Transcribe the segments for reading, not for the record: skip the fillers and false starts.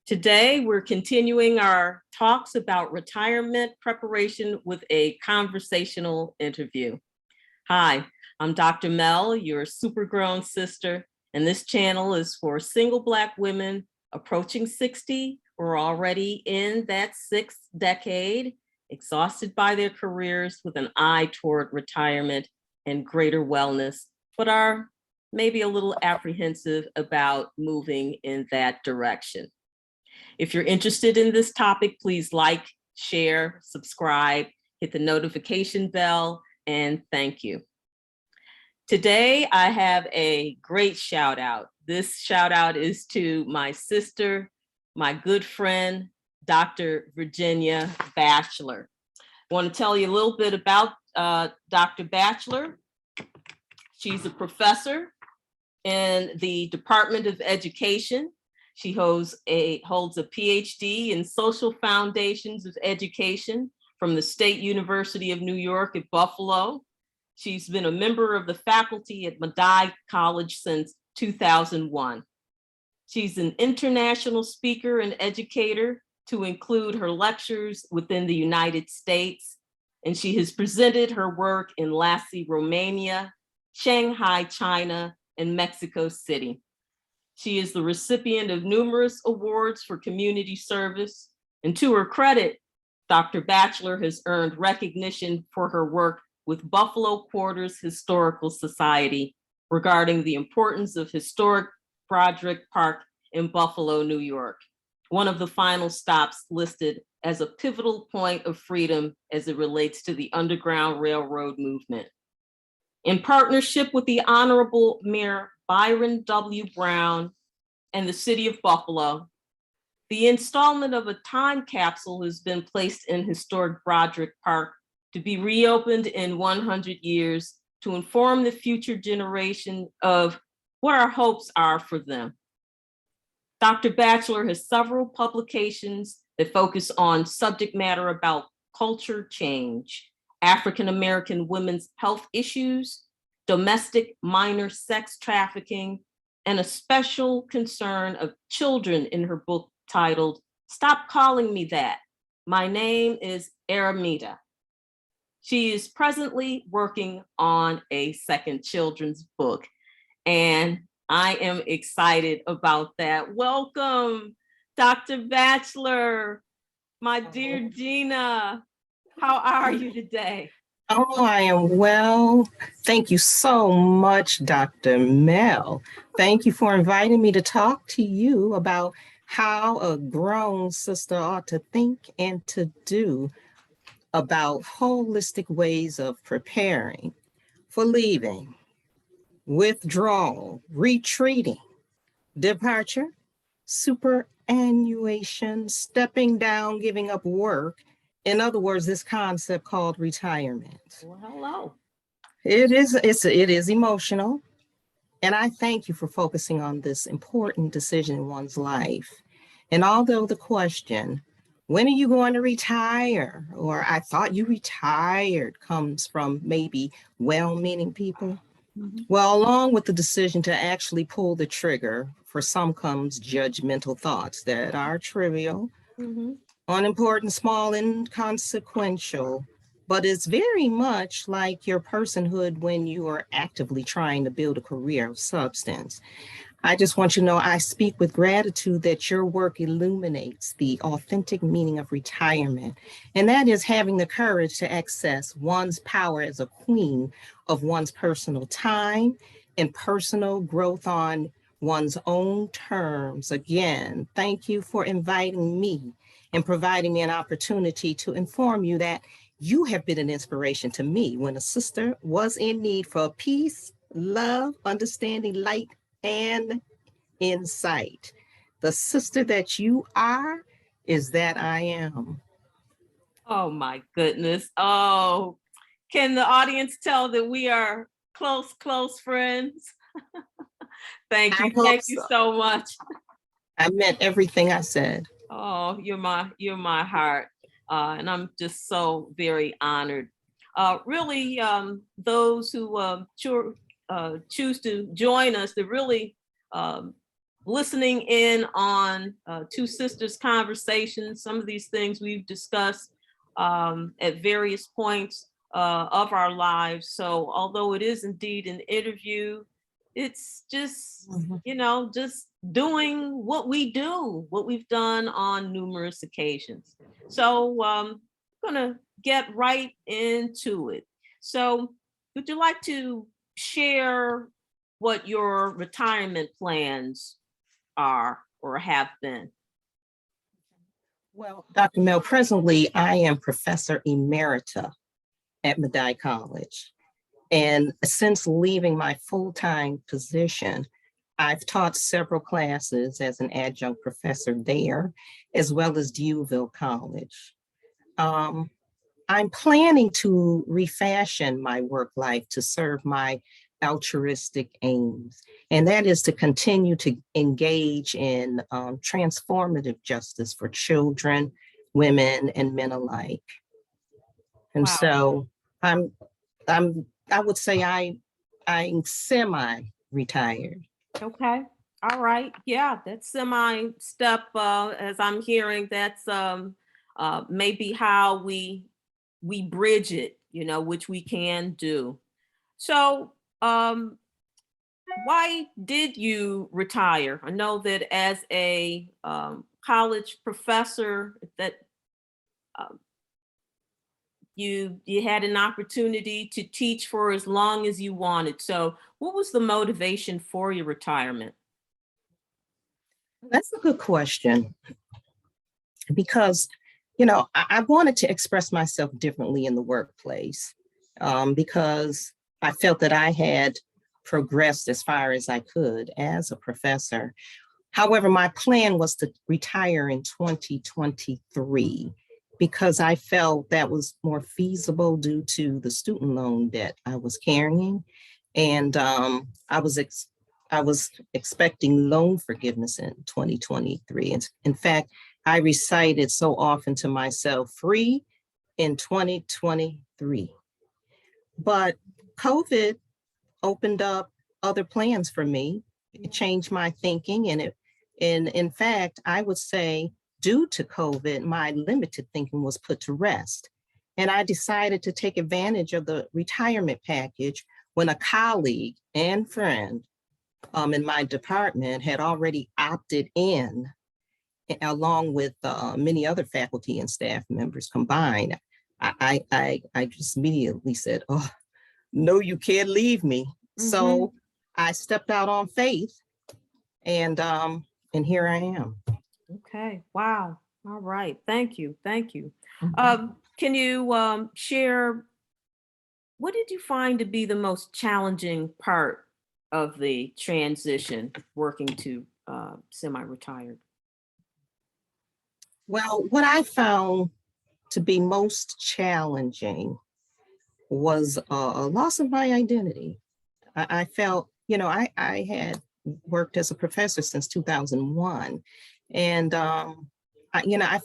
Today, we're continuing our talks about retirement preparation with a conversational interview. Hi, I'm Dr. Mel, your super grown sister, and this channel is for single Black women approaching 60 or already in that sixth decade, exhausted by their careers with an eye toward retirement and greater wellness, but are maybe a little apprehensive about moving in that direction. If you're interested in this topic, please like, share, subscribe, hit the notification bell, and thank you. Today, I have a great shout out. This shout out is to my sister, my good friend, Dr. Virginia Batchelor. I want to tell you a little bit about Dr. Batchelor. She's a professor in the Department of Education. She holds a PhD in Social Foundations of Education from the State University of New York at Buffalo. She's been a member of the faculty at Medaille College since 2001. She's an international speaker and educator to include her lectures within the United States, and she has presented her work in Lassi, Romania, Shanghai, China, and Mexico City. She is the recipient of numerous awards for community service, and to her credit, Dr. Batchelor has earned recognition for her work with Buffalo Quarters Historical Society regarding the importance of historic Broderick Park in Buffalo, New York, one of the final stops listed as a pivotal point of freedom as it relates to the Underground Railroad movement. In partnership with the Honorable Mayor Byron W. Brown and the City of Buffalo, the installment of a time capsule has been placed in historic Broderick Park to be reopened in 100 years to inform the future generation of what our hopes are for them. Dr. Batchelor has several publications that focus on subject matter about culture change, African-American women's health issues, domestic minor sex trafficking, and a special concern of children in her book titled, "Stop Calling Me That. My Name is Aramita." She is presently working on a second children's book, and I am excited about that. Welcome, Dr. Batchelor, my dear Gina. How are you today? Oh, I am well. Thank you so much, Dr. Mel. Thank you for inviting me to talk to you about how a grown sister ought to think and to do about holistic ways of preparing for leaving, withdrawal, retreating, departure, superannuation, stepping down, giving up work. In other words, this concept called retirement. Well, hello. It is emotional. And I thank you for focusing on this important decision in one's life. And although the question, when are you going to retire? Or I thought you retired comes from maybe well-meaning people. Mm-hmm. Well, along with the decision to actually pull the trigger, for some comes judgmental thoughts that are trivial, mm-hmm. unimportant, small, inconsequential, but it's very much like your personhood when you are actively trying to build a career of substance. I just want you to know I speak with gratitude that your work illuminates the authentic meaning of retirement, and that is having the courage to access one's power as a queen of one's personal time and personal growth on one's own terms. Again, thank you for inviting me and providing me an opportunity to inform you that you have been an inspiration to me when a sister was in need for peace, love, understanding, light, and insight. The sister that you are is that I am. Oh my goodness. Oh, can the audience tell that we are close friends? Thank you. Thank you so much. I meant everything I said. Oh, you're my heart. And I'm just so very honored. Really, those who choose to join us, that really listening in on Two Sisters Conversations. Some of these things we've discussed at various points of our lives. So although it is indeed an interview, it's just, just doing what we do, what we've done on numerous occasions. So I'm gonna get right into it. So would you like to share what your retirement plans are or have been? Well, Dr. Mel, presently I am Professor Emerita at Medaille College. And since leaving my full-time position, I've taught several classes as an adjunct professor there, as well as Dewville College. I'm planning to refashion my work life to serve my altruistic aims, and that is to continue to engage in transformative justice for children, women, and men alike. And Wow. so I would say I'm semi-retired. Okay. All right. Yeah, that's semi step as I'm hearing. That's maybe how we bridge it, which we can do. So why did you retire? I know that as a college professor that you had an opportunity to teach for as long as you wanted. So what was the motivation for your retirement? That's a good question, because, I wanted to express myself differently in the workplace, because I felt that I had progressed as far as I could as a professor. However, my plan was to retire in 2023 because I felt that was more feasible due to the student loan debt I was carrying. And I was expecting loan forgiveness in 2023. And in fact, I recited so often to myself, free in 2023. But COVID opened up other plans for me. It changed my thinking, and in fact, I would say due to COVID, my limited thinking was put to rest. And I decided to take advantage of the retirement package when a colleague and friend in my department had already opted in, along with many other faculty and staff members combined. I just immediately said, "Oh, no, you can't leave me." Mm-hmm. So I stepped out on faith, and here I am. Okay. Wow. All right. Thank you. Thank you. Mm-hmm. Can you share, what did you find to be the most challenging part of the transition working to semi-retired? Well, what I found to be most challenging was a loss of my identity. I felt, I had worked as a professor since 2001. And, I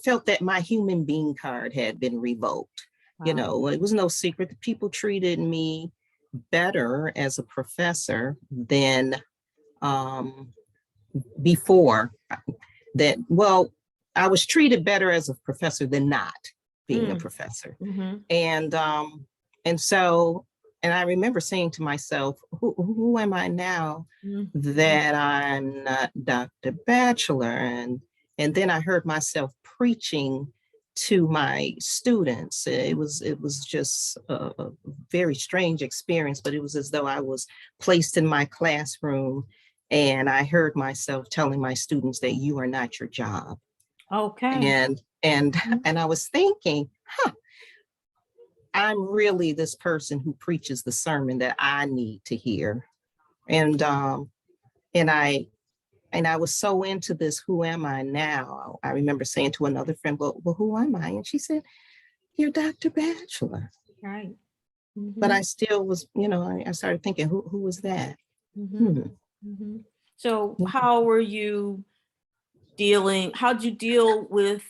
felt that my human being card had been revoked. Wow. It was no secret that people treated me better as a professor than before that. Well, I was treated better as a professor than not being a professor. Mm-hmm. And so, and I remember saying to myself, who am I now that I'm not Dr. Batchelor? And then I heard myself preaching to my students. It was just a very strange experience, but it was as though I was placed in my classroom and I heard myself telling my students that you are not your job. Okay. And I was thinking, I'm really this person who preaches the sermon that I need to hear. And I was so into this, who am I now? I remember saying to another friend, well, who am I? And she said, you're Dr. Batchelor. Right. Mm-hmm. But I still was, I started thinking, who was that? Mm-hmm. Mm-hmm. So how were you how'd you deal with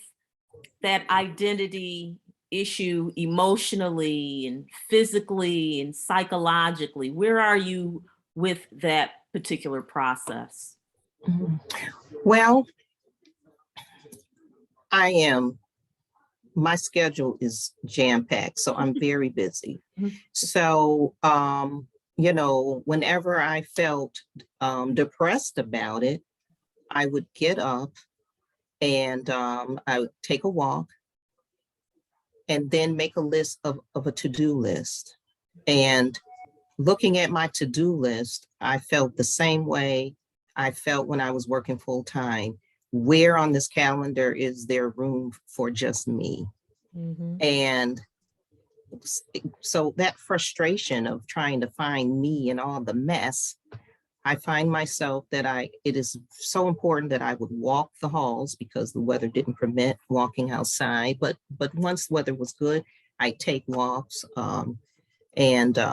that identity issue emotionally and physically and psychologically? Where are you with that particular process? Mhm. Well, my schedule is jam-packed, so I'm very busy. Mhm. So, whenever I felt depressed about it, I would get up and I would take a walk and then make a list of a to-do list. And looking at my to-do list, I felt the same way I felt when I was working full time. Where on this calendar is there room for just me? Mhm. And so that frustration of trying to find me in all the mess, I find myself that it is so important that I would walk the halls because the weather didn't permit walking outside. But once the weather was good, I take walks and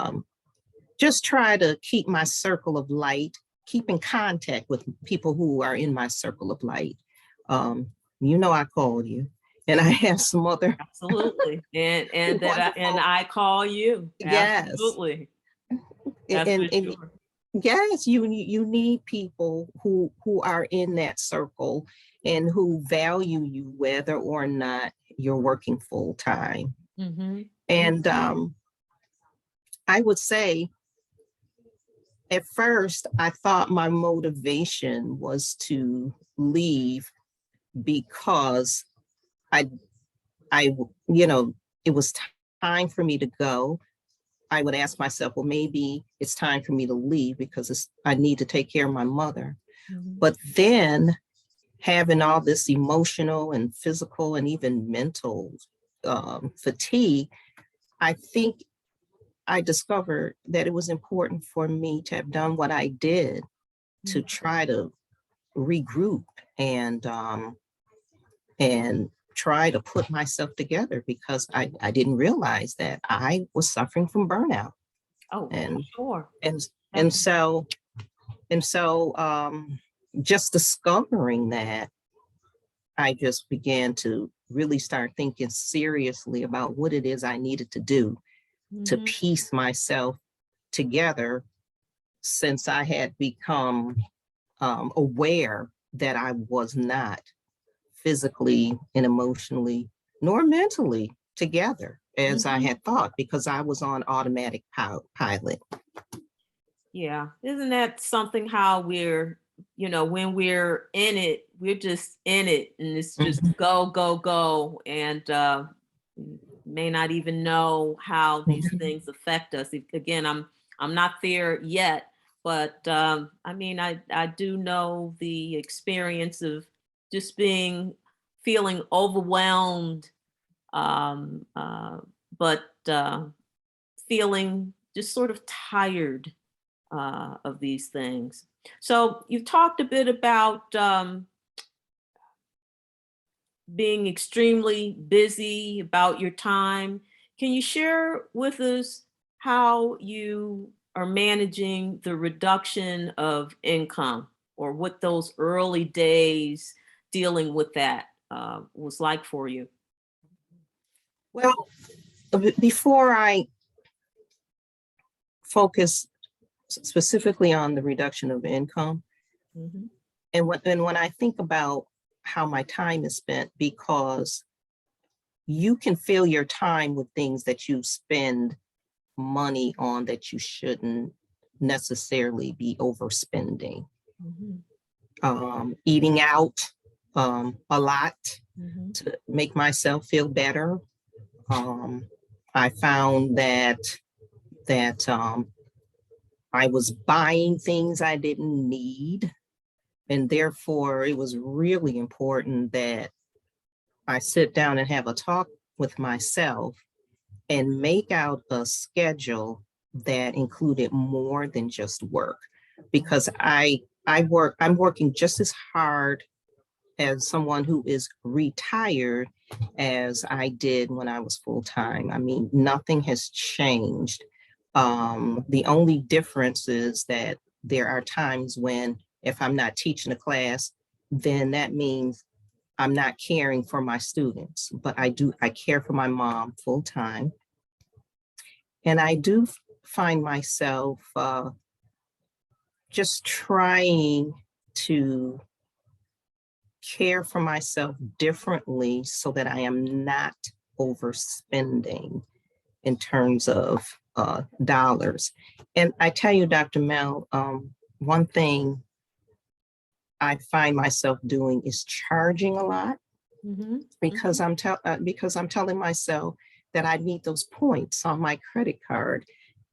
just try to keep my circle of light, keep in contact with people who are in my circle of light. Um, I called you, and I have some other Absolutely. And wonderful. I call you. Yes, Absolutely. That's for and sure. yes, you need people who are in that circle and who value you whether or not you're working full time. Mhm. And I would say at first I thought my motivation was to leave because I I it was time for me to go. I would ask myself, well, maybe it's time for me to leave because I need to take care of my mother. Mhm. But then having all this emotional and physical and even mental fatigue, I think I discovered that it was important for me to have done what I did to try to regroup and try to put myself together because I didn't realize that I was suffering from burnout. Oh, for And sure. and and Definitely. so and so just discovering that, I just began to really start thinking seriously about what it is I needed to do to Mhm. piece myself together since I had become aware that I was not physically and emotionally nor mentally together as I Mhm. had thought because I was on automatic pilot. Yeah. Isn't that something how when we're in it, we're just in it and it's just Mhm, go, go, go. And may not even know how these mhm. things affect us. Again, I'm not there yet, but I mean I do know the experience of just feeling overwhelmed, um, uh, but feeling just sort of tired of these things. So you've talked a bit about being extremely busy about your time. Can you share with us how you are managing the reduction of income or what those early days dealing with that was like for you? Well, before I focus specifically on the reduction of income, Mhm. and when I think about how my time is spent, because you can fill your time with things that you spend money on that you shouldn't necessarily be overspending. Mhm. Eating out a lot Mhm. to make myself feel better. I found that I was buying things I didn't need, and therefore it was really important that I sit down and have a talk with myself and make out a schedule that included more than just work because I'm working just as hard as someone who is retired as I did when I was full time. I mean, nothing has changed. The only difference is that there are times when if I'm not teaching a class, then that means I'm not caring for my students, but I care for my mom full time. And I do find myself just trying. to care for myself differently so that I am not overspending in terms of dollars. And I tell you, Dr. Mel, one thing I find myself doing is charging a lot because I'm telling myself that I need those points on my credit card.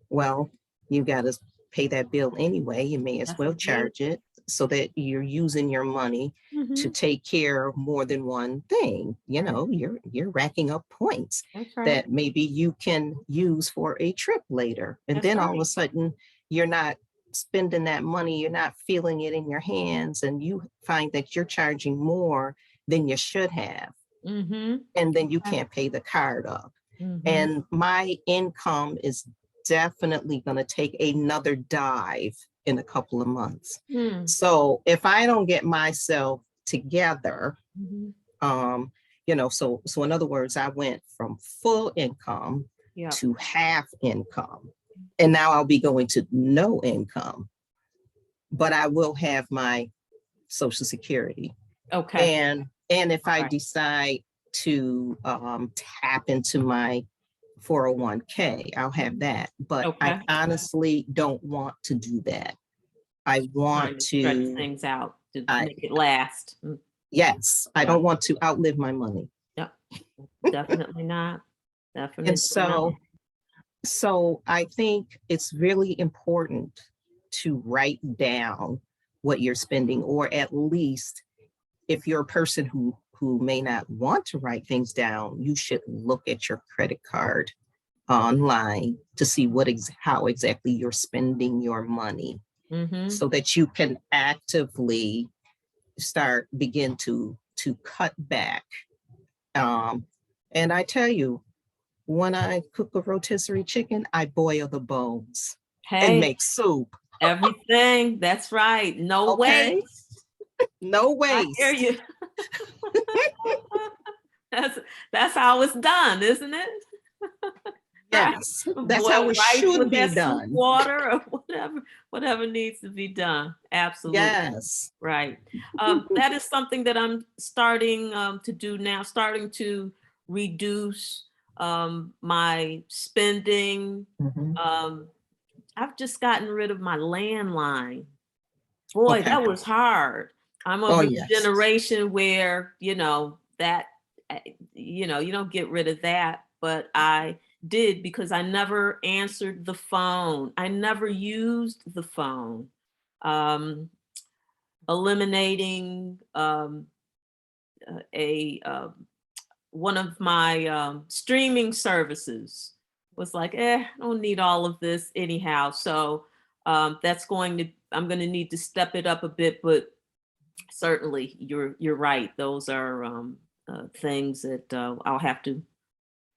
Well, you got to pay that bill anyway. You may as well charge it so that you're using your money to take care of more than one thing. You know, you're racking up points that maybe you can use for a trip later. And then all of a sudden you're not spending that money, you're not feeling it in your hands, and you find that you're charging more than you should have. And then you can't pay the card up. And my income is definitely going to take another dive in a couple of months. So if I don't get myself together, you know, so in other words, I went from full income to half income, and now I'll be going to no income, but I will have my Social Security. And if I decide to tap into my 401k, I'll have that. But I honestly don't want to do that. I want to stretch things out to make it last. Yes, I don't want to outlive my money. Yep, definitely not. Definitely. And so I think it's really important to write down what you're spending, or at least if you're a person who may not want to write things down, you should look at your credit card online to see how exactly you're spending your money, so that you can actively begin to cut back. And I tell you, when I cook a rotisserie chicken, I boil the bones and make soup. Everything. That's right. No waste. No waste. I hear you. That's how it's done, isn't it? Yes, that's how it should be done. Water or whatever needs to be done. Absolutely. Yes. Right. That is something that I'm starting to do now, starting to reduce my spending. I've just gotten rid of my landline. Boy, that was hard. I'm of a generation where, you know, that, you know, you don't get rid of that, but I did, because I never answered the phone. I never used the phone. Eliminating one of my streaming services was like, I don't need all of this anyhow. So I'm going to need to step it up a bit, but certainly you're right. Those are things that I'll have to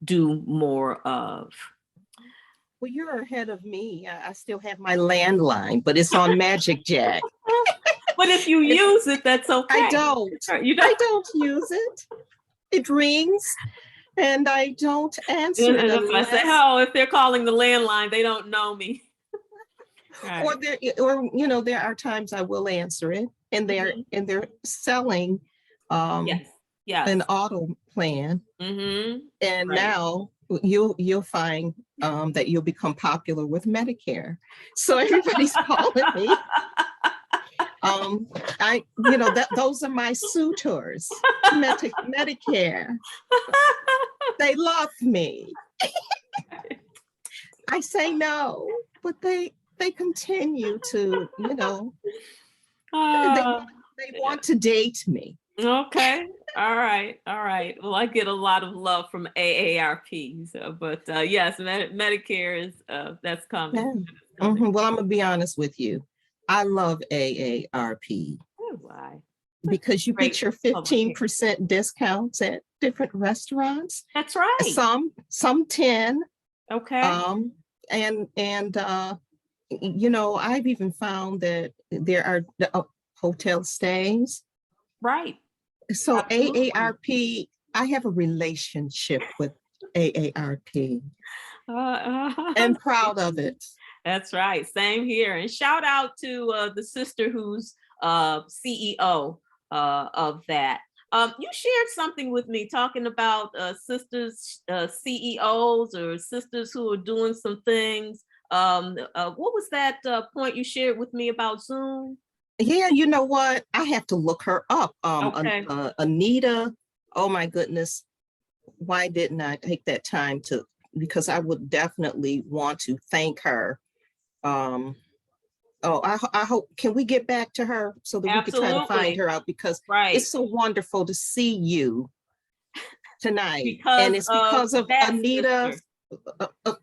do more of. Well, you're ahead of me. I still have my landline, but it's on Magic Jack. But if you use it, that's okay. I don't. I don't use it. It rings, and I don't answer it. And I say, oh, if they're calling the landline, they don't know me. Right. Or you know, there are times I will answer it, and they're selling an auto plan. And now you'll find that you'll become popular with Medicare. So everybody's calling me. Those are my suitors, Medicare. They love me. I say no, but they continue to, you know, they want to date me. Okay. All right. Well, I get a lot of love from AARP. So, but yes, Medicare is that's coming. Well, I'm gonna be honest with you. I love AARP. Oh, why? Because you get your 15% discounts at different restaurants. That's right. Some 10. Okay. And you know, I've even found that there are hotel stays. Right. So absolutely. AARP, I have a relationship with AARP. And proud of it. That's right. Same here. And shout out to the sister who's CEO of that. You shared something with me talking about sisters, CEOs, or sisters who are doing some things. What was that point you shared with me about Zoom? Yeah, you know what? I have to look her up. Okay. Anita, oh my goodness, why didn't I take that time to, because I would definitely want to thank her. Um, oh, I hope, can we get back to her so that we could try to find Absolutely. her out, because Right. it's so wonderful to see you tonight. Because And it's of because of that Anita, sister.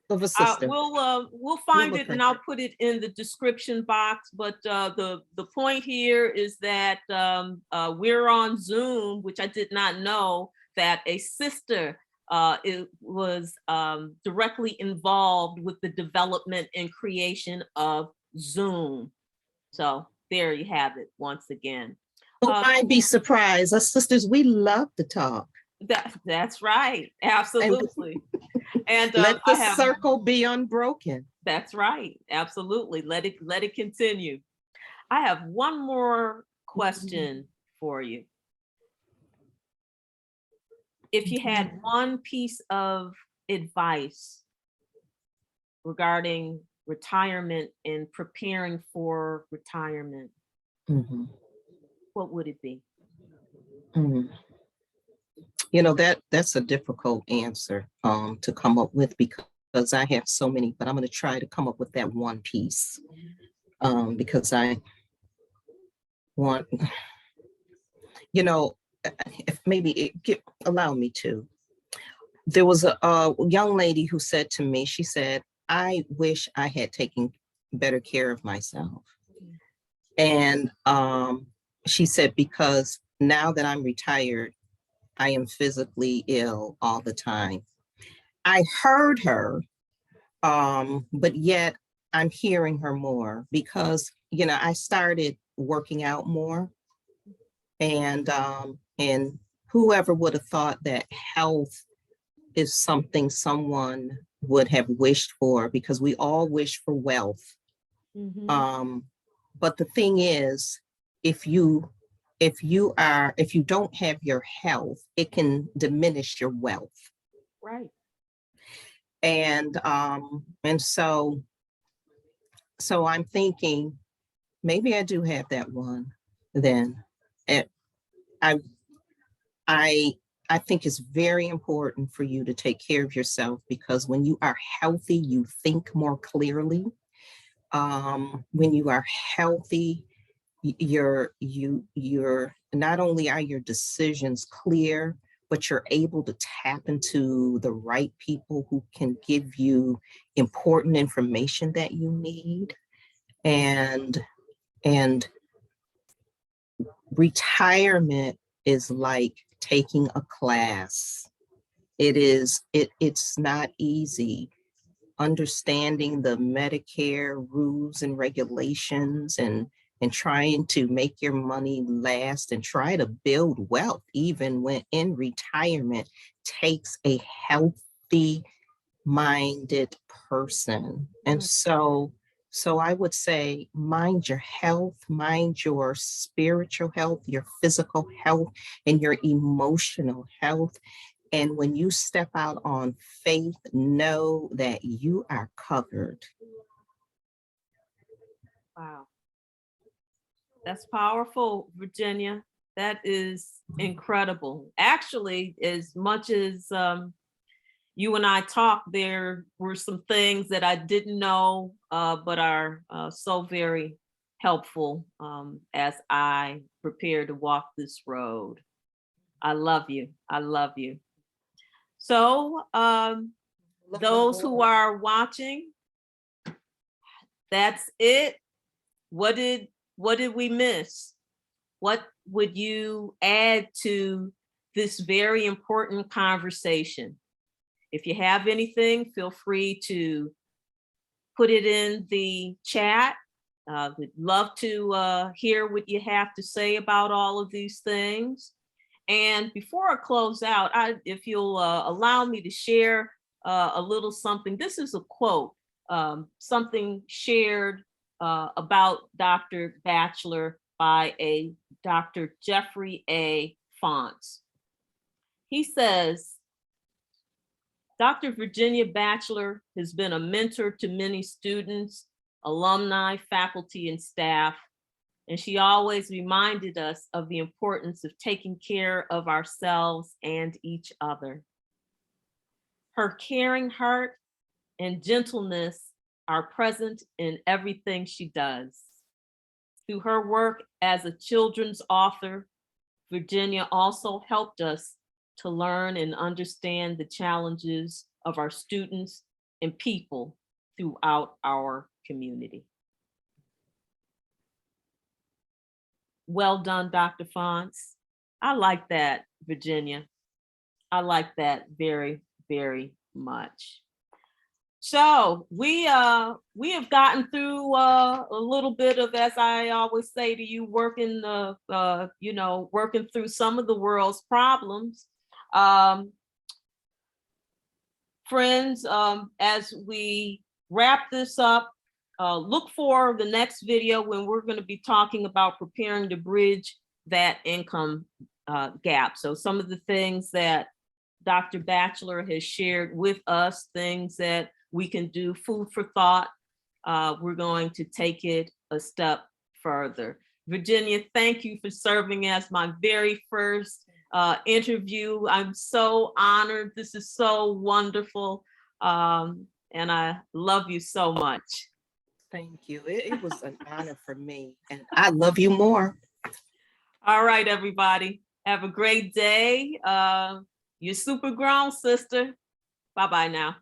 of a sister. We'll We'll find look it her. and I'll put it in the description box. But the point here is that we're on Zoom, which I did not know that a sister it was directly involved with the development and creation of Zoom. So there you have it once again. Don't mind be surprised. Us sisters, we love to talk. That's right. And Absolutely. And let the I have, circle be unbroken. that's right. Absolutely. Let it continue. I have one more question for you. If you had one piece of advice regarding retirement and preparing for retirement, Mhm. what would it be? Mhm. You know, that's a difficult answer to come up with, because I have so many, but I'm going to try to come up with that one piece, because I want, you know, if maybe allow me to. There was a young lady who said to me, she said, I wish I had taken better care of myself. And she said, because now that I'm retired, I am physically ill all the time. I heard her, but yet I'm hearing her more because, I started working out more, and whoever would have thought that health is something someone would have wished for, because we all wish for wealth. Mhm. Um, but the thing is, if you if you don't have your health, it can diminish your wealth. Right. And so I'm thinking maybe I do have that one then. And I I I think it's very important for you to take care of yourself, because when you are healthy, you think more clearly. When you are healthy, you're not only are your decisions clear, but you're able to tap into the right people who can give you important information that you need. And and retirement is like taking a class. It's not easy understanding the Medicare rules and regulations, and trying to make your money last and try to build wealth even when in retirement takes a healthy minded person. And so I would say mind your health, mind your spiritual health, your physical health, and your emotional health. And when you step out on faith, know that you are covered. Wow. That's powerful, Virginia. That is incredible. Actually, as much as you and I talked, there were some things that I didn't know, but are so very helpful as I prepare to walk this road. I love you. I love you. So, those who are watching, that's it. What did we miss? What would you add to this very important conversation? If you have anything, feel free to put it in the chat. We'd love to hear what you have to say about all of these things. And before I close out, if you'll allow me to share a little something. This is a quote, something shared about Dr. Batchelor by a Dr. Jeffrey A. Fonts. He says, Dr. Virginia Batchelor has been a mentor to many students, alumni, faculty, and staff, and she always reminded us of the importance of taking care of ourselves and each other. Her caring heart and gentleness are present in everything she does. Through her work as a children's author, Virginia also helped us to learn and understand the challenges of our students and people throughout our community. Well done, Dr. Fonts. I like that, Virginia. I like that very, very much. So we have gotten through a little bit of, as I always say to you, working through some of the world's problems. Friends, as we wrap this up, look for the next video when we're going to be talking about preparing to bridge that income gap. So some of the things that Dr. Batchelor has shared with us, things that we can do, food for thought. We're going to take it a step further. Virginia, thank you for serving as my very first interview. I'm so honored. This is so wonderful. And I love you so much. Thank you. It was an honor for me, and I love you more. All right, everybody. Have a great day. You're super grown, sister. Bye-bye now.